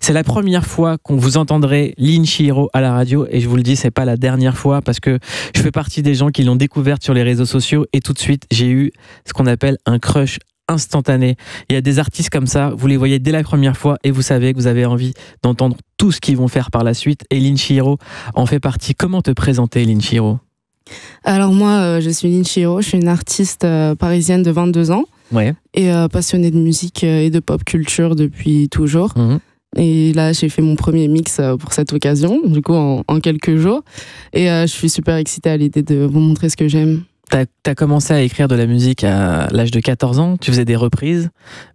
C'est la première fois qu'on vous entendrait Lynn Chihiro à la radio et je vous le dis, c'est pas la dernière fois parce que je fais partie des gens qui l'ont découverte sur les réseaux sociaux et tout de suite j'ai eu ce qu'on appelle un crush instantané. Il y a des artistes comme ça, vous les voyez dès la première fois et vous savez que vous avez envie d'entendre tout ce qu'ils vont faire par la suite et Lynn Chihiro en fait partie. Comment te présenter, Lynn Chihiro? Alors moi, je suis Lynn Chihiro, je suis une artiste parisienne de 22 ans et passionnée de musique et de pop culture depuis toujours. Et là, j'ai fait mon premier mix pour cette occasion, du coup en quelques jours. Et je suis super excitée à l'idée de vous montrer ce que j'aime. T'as commencé à écrire de la musique à l'âge de 14 ans, tu faisais des reprises,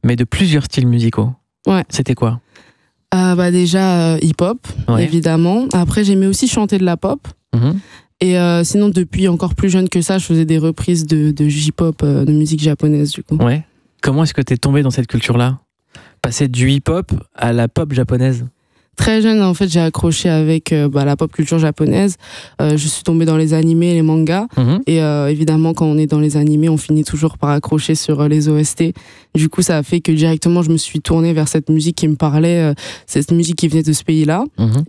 mais de plusieurs styles musicaux. Ouais. C'était quoi? Déjà hip-hop, évidemment. Après, j'aimais aussi chanter de la pop. Et sinon, depuis encore plus jeune que ça, je faisais des reprises de J-pop, de musique japonaise, du coup. Ouais. Comment est-ce que t'es tombé dans cette culture-là? Passer du hip-hop à la pop japonaise? Très jeune, en fait, j'ai accroché avec la pop culture japonaise. Je suis tombée dans les animés, les mangas. Et évidemment, quand on est dans les animés, on finit toujours par accrocher sur les OST. Du coup, ça a fait que directement, je me suis tournée vers cette musique qui me parlait, cette musique qui venait de ce pays-là.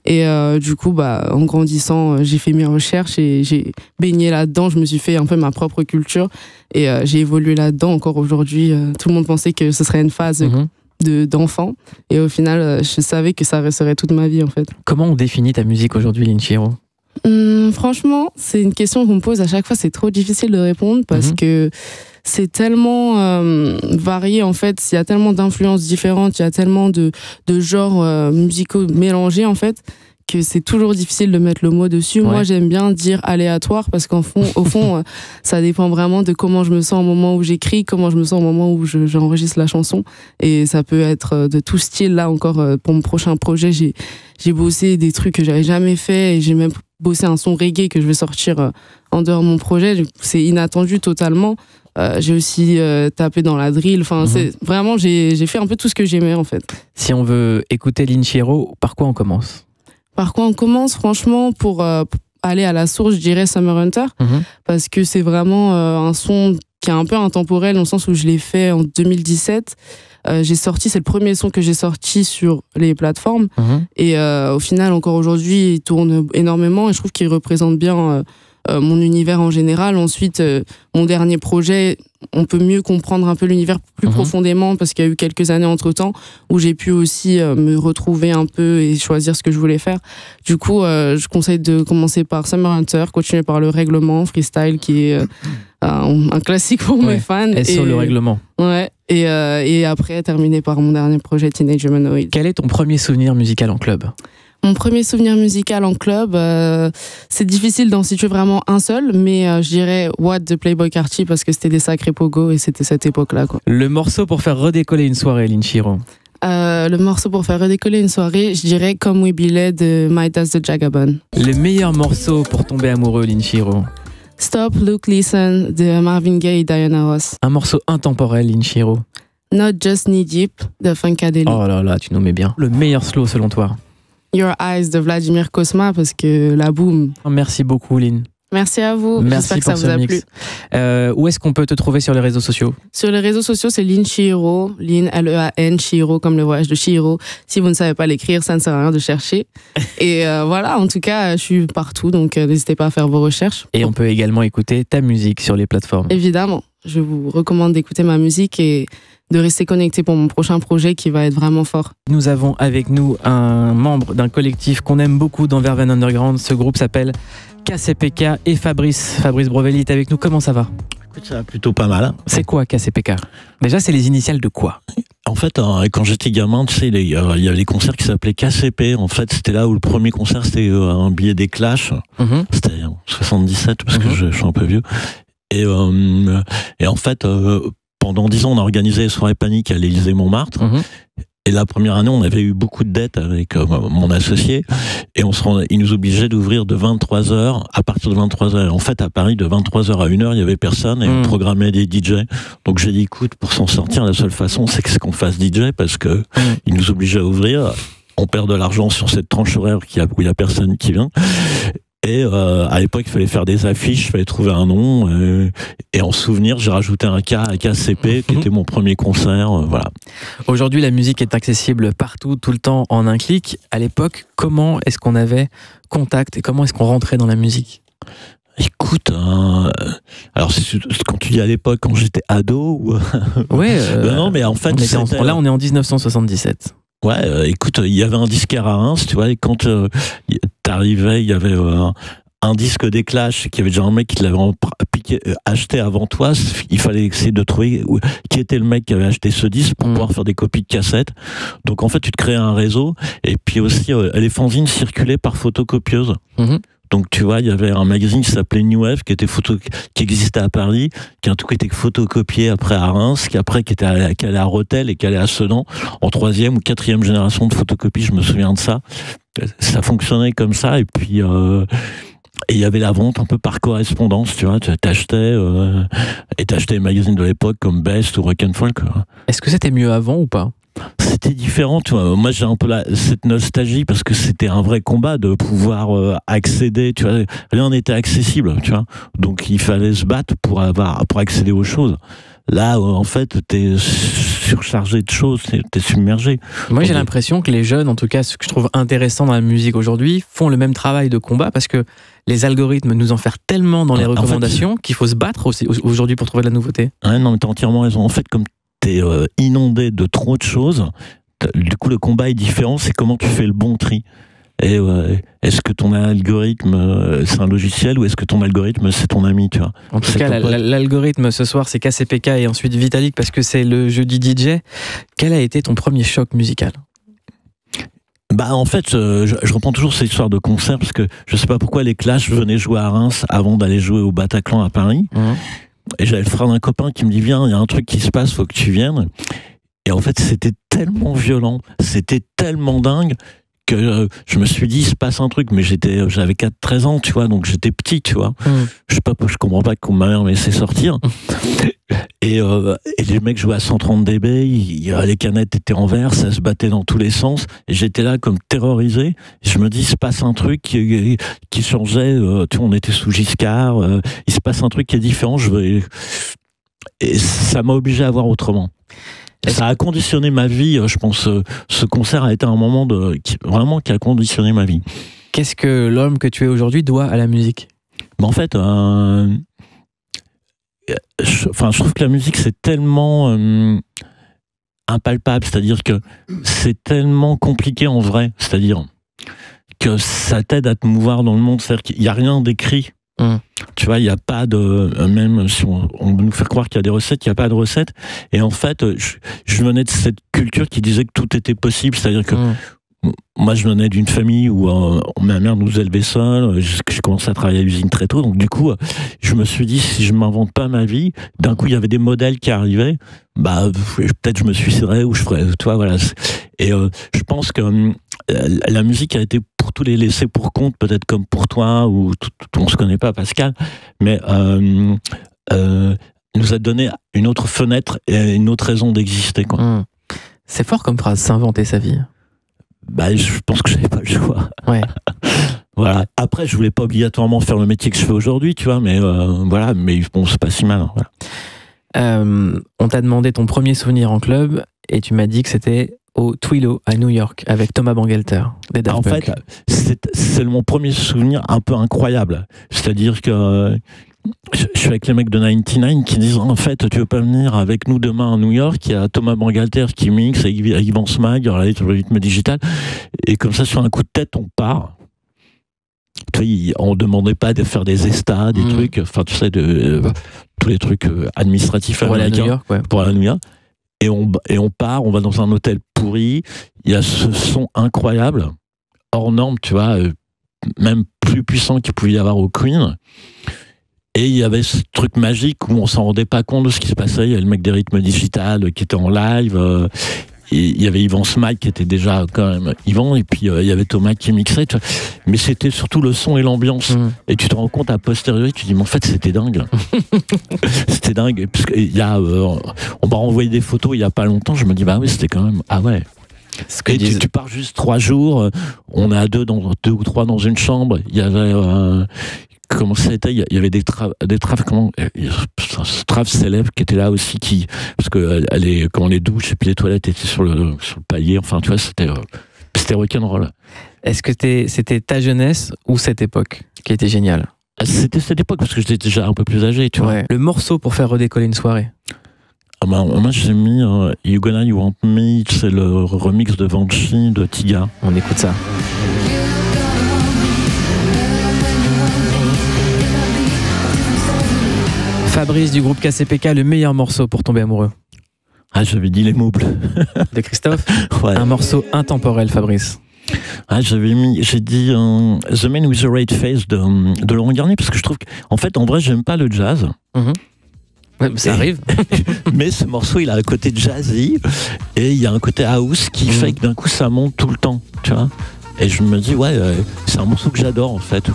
Et du coup, en grandissant, j'ai fait mes recherches et j'ai baigné là-dedans. Je me suis fait un peu ma propre culture. Et j'ai évolué là-dedans. Encore aujourd'hui, tout le monde pensait que ce serait une phase d'enfant et au final je savais que ça resterait toute ma vie en fait. Comment on définit ta musique aujourd'hui, Lynn Chihiro? Franchement, c'est une question qu'on me pose à chaque fois, c'est trop difficile de répondre parce que c'est tellement varié en fait, il y a tellement d'influences différentes, il y a tellement de genres musicaux mélangés en fait, que c'est toujours difficile de mettre le mot dessus. Moi, j'aime bien dire aléatoire parce au fond, ça dépend vraiment de comment je me sens au moment où j'écris, comment je me sens au moment où j'enregistre la chanson. Et ça peut être de tout style. Là, encore, pour mon prochain projet, j'ai bossé des trucs que j'avais jamais fait et j'ai même bossé un son reggae que je vais sortir en dehors de mon projet. C'est inattendu totalement. J'ai aussi tapé dans la drill. Enfin, c'est vraiment, j'ai fait un peu tout ce que j'aimais, en fait. Si on veut écouter Lynn Chihiro, par quoi on commence? Par quoi on commence, franchement, pour aller à la source, je dirais Summer Hunter, parce que c'est vraiment un son qui est un peu intemporel, dans le sens où je l'ai fait en 2017. C'est le premier son que j'ai sorti sur les plateformes, et au final, encore aujourd'hui, il tourne énormément, et je trouve qu'il représente bien mon univers en général. Ensuite, mon dernier projet, on peut mieux comprendre un peu l'univers plus profondément parce qu'il y a eu quelques années entre-temps où j'ai pu aussi me retrouver un peu et choisir ce que je voulais faire. Du coup, je conseille de commencer par Summer Hunter, continuer par le règlement, freestyle, qui est un classique pour mes fans. Et sur le règlement. Ouais. Et après, terminer par mon dernier projet, Teenage Humanoid. Quel est ton premier souvenir musical en club? Mon premier souvenir musical en club, c'est difficile d'en situer vraiment un seul, mais je dirais What de Playboi Carti parce que c'était des sacrés pogos et c'était cette époque-là, quoi. Le morceau pour faire redécoller une soirée, Lynn Chihiro? Le morceau pour faire redécoller une soirée, je dirais Come We Be Led de Midas the Jagabon. Le meilleur morceau pour tomber amoureux, Lynn Chihiro? Stop, Look, Listen de Marvin Gaye et Diana Ross. Un morceau intemporel, Lynn Chihiro? Not Just Knee Deep de Funkadelic. Oh là là, tu nous mets bien. Le meilleur slow selon toi? Your Eyes de Vladimir Cosma parce que la boum. Merci beaucoup, Lynn. Merci à vous. Merci. J'espère que ça vous a plu. Où est-ce qu'on peut te trouver sur les réseaux sociaux? Sur les réseaux sociaux, c'est Lynn Chihiro, Lynn L-E-A-N, Chihiro comme le voyage de Chihiro. Si vous ne savez pas l'écrire, ça ne sert à rien de chercher. Et voilà, en tout cas, je suis partout, donc n'hésitez pas à faire vos recherches. Et on peut également écouter ta musique sur les plateformes. Évidemment, je vous recommande d'écouter ma musique et de rester connecté pour mon prochain projet qui va être vraiment fort. Nous avons avec nous un membre d'un collectif qu'on aime beaucoup dans Verven Underground. Ce groupe s'appelle KCPK et Fabrice Brovelli est avec nous. Comment ça va? Écoute, ça va plutôt pas mal. C'est quoi KCPK? Déjà, c'est les initiales de quoi? En fait, quand j'étais gamin, tu sais, il y avait des concerts qui s'appelaient KCP. En fait, c'était là où le premier concert, c'était un billet des Clash. C'était en 77, parce que je suis un peu vieux. Et en fait, pendant 10 ans, on a organisé les soirées paniques à l'Élysée-Montmartre. Et la première année, on avait eu beaucoup de dettes avec mon associé. Et il nous obligeait d'ouvrir de 23h à partir de 23h. En fait, à Paris, de 23h à 1h, il n'y avait personne et on programmait des DJ. Donc j'ai dit, écoute, pour s'en sortir, la seule façon, c'est qu'on fasse DJ parce que il nous obligeait à ouvrir. On perd de l'argent sur cette tranche horaire où il n'y a personne qui vient. Et à l'époque, il fallait faire des affiches, il fallait trouver un nom. Et en souvenir, j'ai rajouté un K à KCP, qui était mon premier concert. Voilà. Aujourd'hui, la musique est accessible partout, tout le temps, en un clic. À l'époque, comment est-ce qu'on avait contact et comment est-ce qu'on rentrait dans la musique ? Écoute, alors quand tu dis à l'époque, quand j'étais ado ou... Ouais. Non, mais en fait, là, on est en 1977. Ouais, écoute, il y avait un disquaire à Reims, tu vois, et quand t'arrivais, il y avait un disque des Clash, qui avait déjà un mec qui l'avait acheté avant toi. Il fallait essayer de trouver qui était le mec qui avait acheté ce disque pour pouvoir faire des copies de cassettes. Donc en fait, tu te créais un réseau, et puis aussi, les fanzines circulaient par photocopieuse. Donc tu vois, il y avait un magazine qui s'appelait New Wave, qui existait à Paris, qui a un truc qui était photocopié après à Reims, qui était allé à Rethel et qui allait à Sedan en 3e ou 4e génération de photocopie, je me souviens de ça. Ça fonctionnait comme ça, et puis et il y avait la vente un peu par correspondance, tu vois, t'achetais les magazines de l'époque comme Best ou Rock and Folk. Est-ce que c'était mieux avant ou pas ? C'était différent, tu vois. Moi, j'ai un peu cette nostalgie parce que c'était un vrai combat de pouvoir accéder, tu vois. Rien n'était accessible, tu vois. Donc, il fallait se battre pour accéder aux choses. Là, en fait, t'es surchargé de choses, t'es submergé. Moi, j'ai l'impression que les jeunes, en tout cas, ce que je trouve intéressant dans la musique aujourd'hui, font le même travail de combat parce que les algorithmes nous en font tellement dans les recommandations qu'il faut se battre aussi aujourd'hui pour trouver de la nouveauté. Ouais, non, mais t'as entièrement raison. En fait, comme t'es inondé de trop de choses, du coup le combat est différent, c'est comment tu fais le bon tri. Et est-ce que ton algorithme c'est un logiciel ou est-ce que ton algorithme c'est ton ami, tu vois. En tout cas, l'algorithme ce soir c'est KCPK et ensuite Vitalik parce que c'est le jeudi DJ. Quel a été ton premier choc musical ? Bah en fait, je reprends toujours cette histoire de concert parce que je sais pas pourquoi les Clash venaient jouer à Reims avant d'aller jouer au Bataclan à Paris. Et j'avais le frère d'un copain qui me dit viens, il y a un truc qui se passe, faut que tu viennes. Et en fait, c'était tellement violent, c'était tellement dingue que je me suis dit il se passe un truc, mais j'avais 13 ans, tu vois, donc j'étais petit, tu vois. Je comprends pas qu'on m'a laissé sortir. Et les mecs jouaient à 130 dB, les canettes étaient en verre, ça se battait dans tous les sens, et j'étais là comme terrorisé. Et je me dis, il se passe un truc qui changeait, tu vois, on était sous Giscard, il se passe un truc qui est différent, et ça m'a obligé à voir autrement. Ça a conditionné ma vie, je pense. Ce concert a été un moment qui a conditionné ma vie. Qu'est-ce que l'homme que tu es aujourd'hui doit à la musique ? En fait, je trouve que la musique c'est tellement impalpable, c'est-à-dire que c'est tellement compliqué en vrai, c'est-à-dire que ça t'aide à te mouvoir dans le monde, c'est-à-dire qu'il n'y a rien d'écrit. Tu vois, il n'y a pas de... Même si on veut nous faire croire qu'il y a des recettes, il n'y a pas de recettes. Et en fait, je venais de cette culture qui disait que tout était possible. C'est-à-dire que moi, je venais d'une famille où ma mère nous élevait seuls. J'ai commencé à travailler à l'usine très tôt. Donc du coup, je me suis dit, si je ne m'invente pas ma vie, d'un coup, il y avait des modèles qui arrivaient. Bah, peut-être je me suiciderais ou je ferais... Tu vois, voilà. Et je pense que la musique a été pour tous les laissés pour compte, peut-être comme pour toi, ou on se connaît pas, Pascal, mais nous a donné une autre fenêtre et une autre raison d'exister, quoi. C'est fort comme phrase, s'inventer sa vie. Bah, je pense que j'avais pas le choix. Ouais. Voilà. Après, je voulais pas obligatoirement faire le métier que je fais aujourd'hui, tu vois, mais voilà, mais bon, c'est pas si mal. Hein, voilà. On t'a demandé ton premier souvenir en club et tu m'as dit que c'était au Twilo à New York avec Thomas Bangalter des Daft Punk. En fait, c'est mon premier souvenir un peu incroyable. C'est-à-dire que je suis avec les mecs de 99 qui disent en fait tu veux pas venir avec nous demain à New York, il y a Thomas Bangalter qui mixe avec Yvan Smag, il y aura le rythme digital, et comme ça sur un coup de tête on part. Tu vois, on demandait pas de faire des estas, des trucs, enfin tu sais, tous les trucs administratifs pour américains, aller à New York, ouais. Pour aller à New York. Et on part, on va dans un hôtel pourri, il y a ce son incroyable, hors norme, tu vois, même plus puissant qu'il pouvait y avoir au Queen. Et il y avait ce truc magique où on s'en rendait pas compte de ce qui se passait. Il y avait le mec des rythmes digital qui était en live. Et il y avait Yvan Smag qui était déjà quand même Yvan. Et puis il y avait Thomas qui mixait. Tu vois. Mais c'était surtout le son et l'ambiance. Et tu te rends compte a posteriori, tu te dis, mais en fait, c'était dingue. C'était dingue. Parce que on m'a renvoyé des photos il y a pas longtemps. Je me dis, bah oui, c'était quand même... Ah ouais. Et tu pars juste 3 jours, on est à deux ou trois dans une chambre, il y avait... comment c'était, il y avait des traves célèbres qui étaient là aussi, parce que quand les douches et puis les toilettes étaient sur le palier, enfin tu vois, c'était rock'n'roll. Est-ce que c'était ta jeunesse ou cette époque qui était géniale? C'était cette époque parce que j'étais déjà un peu plus âgé, tu vois. Le morceau pour faire redécoller une soirée? Moi j'ai mis You Gonna You Want Me, c'est le remix de Vanchi de Tiga. On écoute ça. Fabrice du groupe KCPK, le meilleur morceau pour tomber amoureux? J'avais dit Les mots bleus. De Christophe? Ouais. Un morceau intemporel, Fabrice. J'ai dit The Man with the Red Face de Laurent Garnier, parce que je trouve qu'en fait, en vrai, j'aime pas le jazz. Ouais, ça arrive. Mais ce morceau, il a un côté jazzy et il y a un côté house qui fait que d'un coup, ça monte tout le temps, tu vois. Et je me dis, c'est un morceau que j'adore, en fait.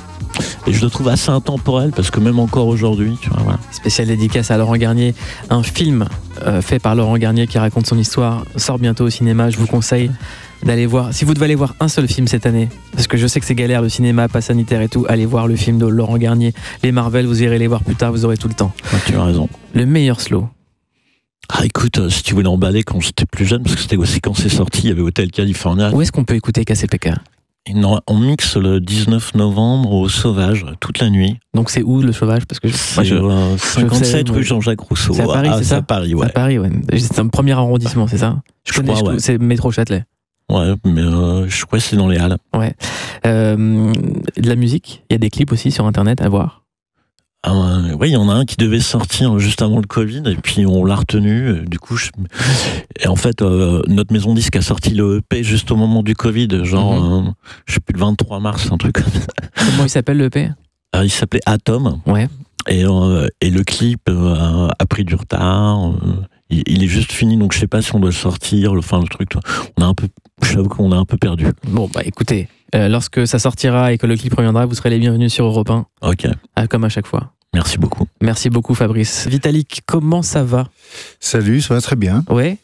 Et je le trouve assez intemporel parce que même encore aujourd'hui, tu vois, voilà. Spécial dédicace à Laurent Garnier. Un film fait par Laurent Garnier qui raconte son histoire sort bientôt au cinéma. Je vous conseille d'aller voir. Si vous devez aller voir un seul film cette année, parce que je sais que c'est galère le cinéma, pas sanitaire et tout, allez voir le film de Laurent Garnier. Les Marvel, vous irez les voir plus tard, vous aurez tout le temps. Ouais, tu as raison. Le meilleur slow? Écoute, si tu voulais emballer quand j'étais plus jeune, parce que c'était aussi quand c'est sorti, il y avait Hotel California. Où est-ce qu'on peut écouter KCPK? Non, on mixe le 19 novembre au Sauvage, toute la nuit. Donc c'est où le Sauvage? Parce que c'est 57 rue Jean-Jacques Rousseau. C'est à Paris, c'est ça? C'est à Paris, ouais. C'est à Paris, ouais. C'est un premier arrondissement, c'est ça? Je connais, crois, c'est métro Châtelet. Ouais, mais je crois que c'est dans les Halles. Ouais. De la musique, il y a des clips aussi sur Internet à voir. Oui, il y en a un qui devait sortir juste avant le Covid et puis on l'a retenu. Du coup, et en fait, notre maison disque a sorti le EP juste au moment du Covid, genre, je sais plus, le 23 mars, un truc comme ça. Comment il s'appelle le EP? Il s'appelait Atom. Ouais. Et le clip a pris du retard. Il est juste fini, donc je sais pas si on doit le sortir. Le truc, j'avoue qu'on a un peu perdu. Bon, écoutez, lorsque ça sortira et que le clip reviendra, vous serez les bienvenus sur Europe 1. Ok. Comme à chaque fois. Merci beaucoup. Merci beaucoup, Fabrice. Vitalik, comment ça va? Salut, ça va très bien. Ouais.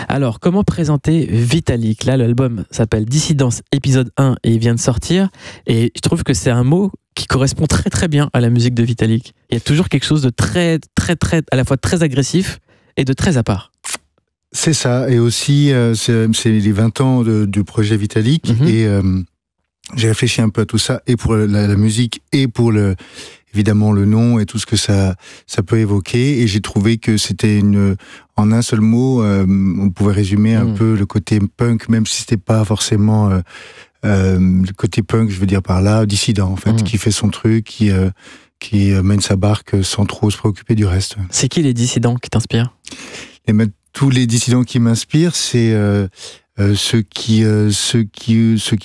Alors, comment présenter Vitalik? Là, l'album s'appelle Dissidence épisode 1 et il vient de sortir. Et je trouve que c'est un mot qui correspond très très bien à la musique de Vitalik. Il y a toujours quelque chose de très, très, très, à la fois très agressif et de très à part. C'est ça. Et aussi, c'est les 20 ans du projet Vitalik. Et j'ai réfléchi un peu à tout ça, et pour la musique, et pour évidemment le nom et tout ce que ça peut évoquer. Et j'ai trouvé que c'était en un seul mot, on pouvait résumer un peu le côté punk, même si c'était pas forcément le côté punk, je veux dire par là, dissident en fait, qui fait son truc, qui mène sa barque sans trop se préoccuper du reste. C'est qui les dissidents qui t'inspirent? Tous les dissidents qui m'inspirent, c'est ceux qui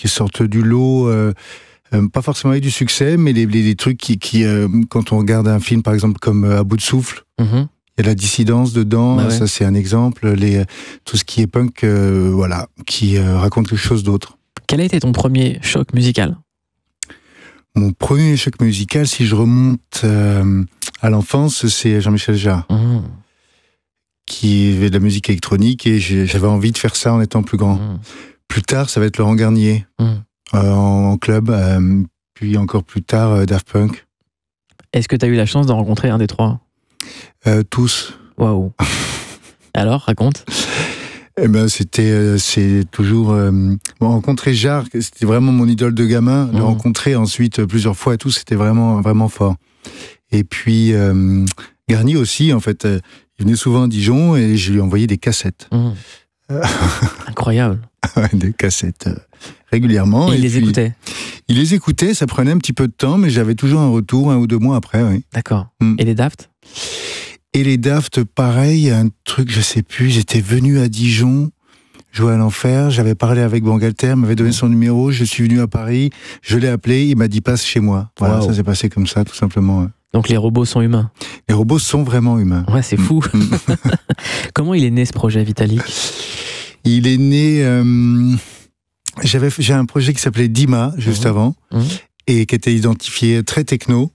sortent du lot, pas forcément avec du succès, mais les trucs qui quand on regarde un film par exemple comme À bout de souffle, il y a la dissidence dedans, ça c'est un exemple. Tout ce qui est punk, qui raconte quelque chose d'autre. Quel a été ton premier choc musical? Mon premier choc musical, si je remonte à l'enfance, c'est Jean-Michel Jarre. Qui avait de la musique électronique, et j'avais envie de faire ça en étant plus grand. Plus tard, ça va être Laurent Garnier, en club, puis encore plus tard, Daft Punk. Est-ce que tu as eu la chance de rencontrer un des trois? Tous. Waouh. Alors, raconte. C'est toujours rencontrer Jarre, c'était vraiment mon idole de gamin. Le rencontrer ensuite plusieurs fois et tout, c'était vraiment vraiment fort. Et puis Garnier aussi, en fait, il venait souvent à Dijon et je lui envoyais des cassettes. Incroyable. Des cassettes régulièrement. Et il les écoutait? Il les écoutait, ça prenait un petit peu de temps, mais j'avais toujours un retour 1 ou 2 mois après. Oui. D'accord. Et les Daft? Et les Daft, pareil, un truc, je sais plus, j'étais venu à Dijon, jouer à l'enfer, j'avais parlé avec Bangalter, il m'avait donné son numéro, je suis venu à Paris, je l'ai appelé, il m'a dit passe chez moi. Voilà, ça s'est passé comme ça, tout simplement. Donc les robots sont humains? Les robots sont vraiment humains. Ouais, c'est fou. Comment il est né ce projet, Vitalik? Il est né... j'ai un projet qui s'appelait Dima, juste avant, et qui était identifié très techno.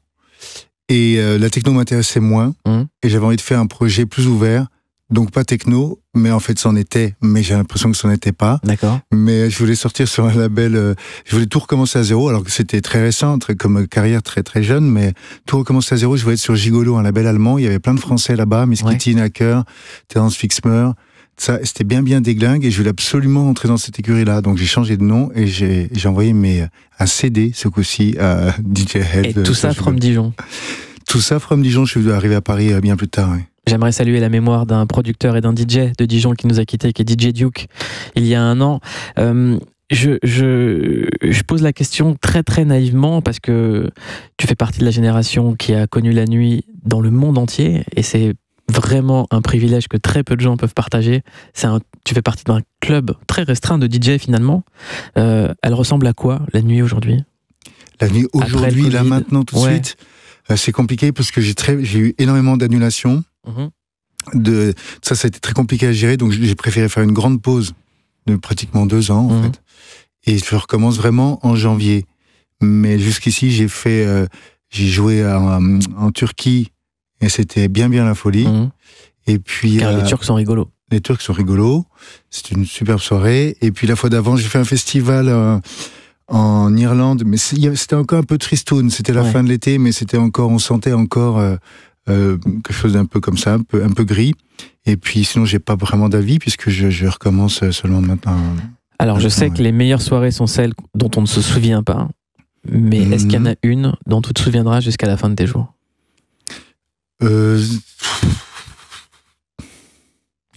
Et la techno m'intéressait moins, et j'avais envie de faire un projet plus ouvert, Donc pas techno, mais en fait c'en était, mais j'ai l'impression que c'en était pas. D'accord. Mais je voulais sortir sur un label, je voulais tout recommencer à zéro, alors que c'était très récent, comme carrière très très jeune, mais tout recommencer à zéro. Je voulais être sur Gigolo, un label allemand. Il y avait plein de Français là-bas, Miss Kitty, Nacker, Terence Fixmer. Ça, c'était bien déglingue, et je voulais absolument entrer dans cette écurie-là. Donc j'ai changé de nom et j'ai envoyé un CD ce coup-ci à DJ Head. Et tout ça from Dijon. Tout ça from Dijon. Je suis arrivé à Paris bien plus tard. Ouais. J'aimerais saluer la mémoire d'un producteur et d'un DJ de Dijon qui nous a quittés, qui est DJ Duke, il y a un an. Je pose la question très très naïvement parce que tu fais partie de la génération qui a connu la nuit dans le monde entier, et c'est vraiment un privilège que très peu de gens peuvent partager. Tu fais partie d'un club très restreint de DJ finalement. Elle ressemble à quoi la nuit aujourd'hui ? La nuit aujourd'hui, là maintenant, tout de suite, c'est compliqué parce que j'ai eu énormément d'annulations. Ça a été très compliqué à gérer, donc j'ai préféré faire une grande pause de pratiquement 2 ans en fait, et je recommence vraiment en janvier. Mais jusqu'ici j'ai joué en Turquie et c'était bien la folie. Et puis car les Turcs sont rigolos. Les Turcs sont rigolos, c'est une superbe soirée. Et puis la fois d'avant j'ai fait un festival en Irlande, mais c'était encore un peu tristoun, c'était la fin de l'été, mais on sentait encore quelque chose d'un peu comme ça, un peu gris. Et puis sinon j'ai pas vraiment d'avis puisque je recommence seulement maintenant. Alors je sais que les meilleures soirées sont celles dont on ne se souvient pas, mais est-ce qu'il y en a une dont tu te souviendras jusqu'à la fin de tes jours ? Il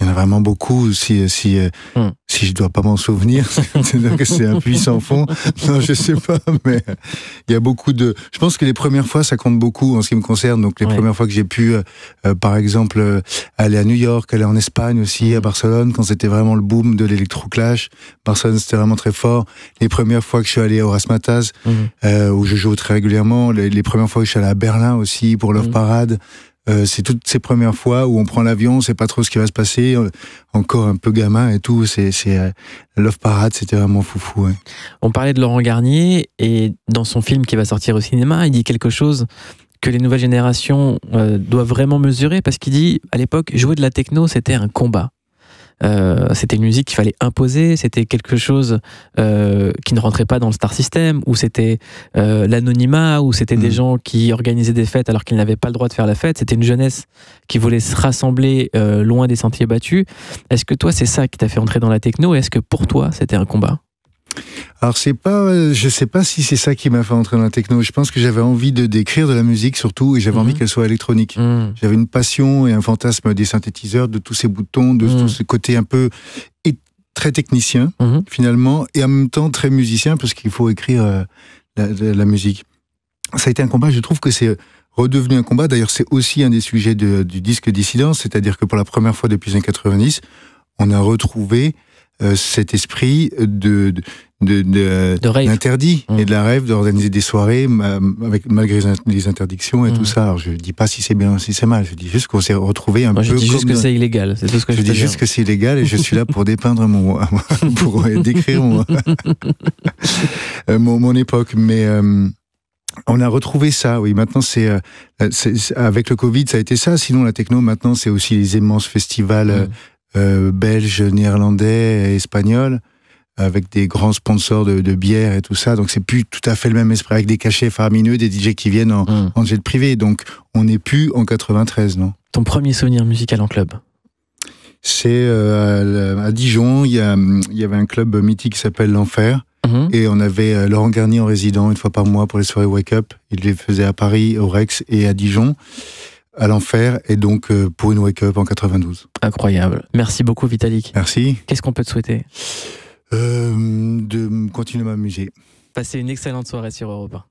y en a vraiment beaucoup. Si je dois pas m'en souvenir, c'est-à-dire que c'est un puits sans fond. Non, je sais pas, mais il y a beaucoup de. Je pense que les premières fois, ça compte beaucoup en ce qui me concerne. Donc les premières fois que j'ai pu, par exemple, aller à New York, aller en Espagne aussi, à Barcelone, quand c'était vraiment le boom de l'électroclash. Barcelone, c'était vraiment très fort. Les premières fois que je suis allé au Razzmatazz, où je joue très régulièrement. Les premières fois que je suis allé à Berlin aussi pour Love Parade. C'est toutes ces premières fois où on prend l'avion, on sait pas trop ce qui va se passer, encore un peu gamin et tout. C'est Love Parade, c'était vraiment foufou. Ouais. On parlait de Laurent Garnier, et dans son film qui va sortir au cinéma, il dit quelque chose que les nouvelles générations doivent vraiment mesurer, parce qu'il dit, à l'époque, jouer de la techno, c'était un combat. C'était une musique qu'il fallait imposer, c'était quelque chose qui ne rentrait pas dans le star system, ou c'était l'anonymat, ou c'était des gens qui organisaient des fêtes alors qu'ils n'avaient pas le droit de faire la fête. C'était une jeunesse qui voulait se rassembler loin des sentiers battus. Est-ce que toi, c'est ça qui t'a fait entrer dans la techno, et est-ce que pour toi, c'était un combat ? Alors je sais pas si c'est ça qui m'a fait entrer dans la techno. Je pense que j'avais envie d'écrire de la musique surtout, et j'avais envie qu'elle soit électronique. J'avais une passion et un fantasme des synthétiseurs, de tous ces boutons, de tout ce côté un peu très technicien finalement, et en même temps très musicien, parce qu'il faut écrire la musique. Ça a été un combat. Je trouve que c'est redevenu un combat. D'ailleurs, c'est aussi un des sujets du disque Dissidence, c'est-à-dire que pour la première fois depuis les années 90, on a retrouvé cet esprit d'interdit et de la rêve, d'organiser des soirées malgré les interdictions et tout ça. Alors je dis pas si c'est bien, si c'est mal. Je dis juste qu'on s'est retrouvé un peu. Je dis juste que c'est illégal. C'est tout ce que je dis. Juste que c'est illégal, et je suis là pour dépeindre pour décrire mon époque. Mais on a retrouvé ça. Oui, maintenant c'est avec le Covid, ça a été ça. Sinon la techno maintenant, c'est aussi les immenses festivals. Belges, néerlandais, espagnols, avec des grands sponsors de bière et tout ça. Donc c'est plus tout à fait le même esprit, avec des cachets faramineux, des DJ qui viennent en jet privé. Donc on n'est plus en 93, non. Ton premier souvenir musical en club ? C'est à Dijon. Il y avait un club mythique qui s'appelle l'Enfer. Et on avait Laurent Garnier en résident une fois par mois pour les soirées Wake Up. Il les faisait à Paris, au Rex, et à Dijon, à l'Enfer, et donc pour une Wake Up en 92. Incroyable. Merci beaucoup, Vitalik. Merci. Qu'est-ce qu'on peut te souhaiter ? De continuer à m'amuser. Passez une excellente soirée sur Europe 1.